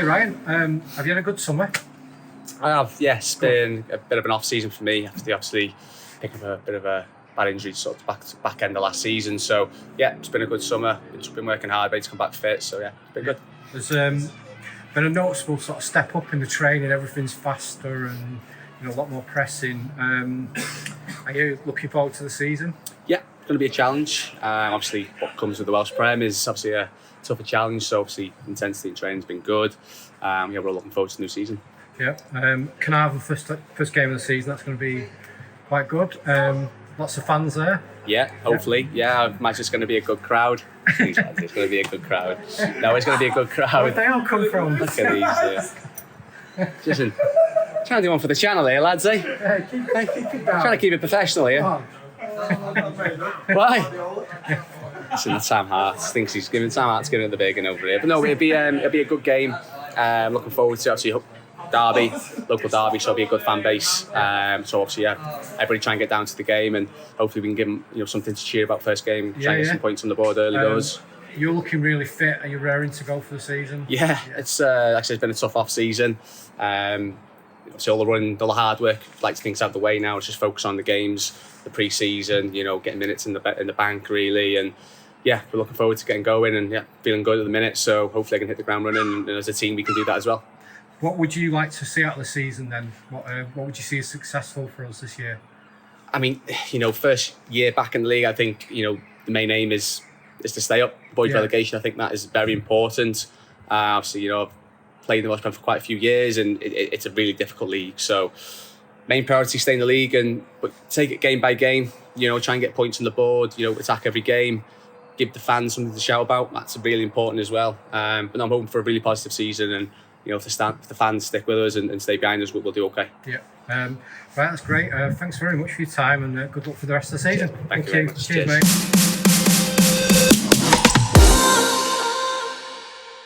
Hi Ryan, have you had a good summer? I have, yes. Been a bit of an off season for me after obviously picking up a bit of a bad injury sort of back end of last season. So yeah, it's been a good summer. Been working hard, ready to come back fit. So yeah, it's been good. There's been a noticeable sort of step up in the training. Everything's faster and a lot more pressing. Are you looking forward to the season? Yeah, it's going to be a challenge. Obviously, what comes with the Welsh Prem is obviously a tougher challenge. So obviously, intensity in training's been good. Yeah, we're all looking forward to the new season. Yeah. Can I have the first game of the season? That's going to be quite good. Lots of fans there. Yeah, hopefully. Yeah, I imagine it's going to be a good crowd. It's going to be a good crowd. No, it's going to be a good crowd. Where'd they all come from? Look at these. Listen, trying to do one for the channel here, lads, eh? Yeah, keep it down. Trying to keep it professional here. Oh. Why? Listen, Sam Hart thinks he's giving it the big and over here. But no, it'll be a good game. Looking forward to obviously derby, local derby, so it'll be a good fan base. So obviously, yeah, everybody try and get down to the game, and hopefully we can give them something to cheer about first game. Try and get some points on the board early doors. You're looking really fit. Are you raring to go for the season? Yeah. It's actually it's been a tough off season. So all the hard work, like things out of the way now. Let's just focus on the games, the pre-season. Getting minutes in the bank really, and yeah, we're looking forward to getting going and yeah, feeling good at the minute. So hopefully I can hit the ground running, and as a team we can do that as well. What would you like to see out of the season then? What would you see as successful for us this year? I mean, first year back in the league, I think the main aim is to stay up. Avoid relegation. I think that is very important. Obviously, I've played in the Welsh Prem for quite a few years, and it's a really difficult league. So, main priority stay in the league, but take it game by game. Try and get points on the board. Attack every game. Give the fans something to shout about. That's really important as well. But no, I'm hoping for a really positive season, and if the fans stick with us and stay behind us, we'll do okay. Yeah. Right, that's great. Thanks very much for your time, and good luck for the rest of the season. Thank you. Cheers, mate.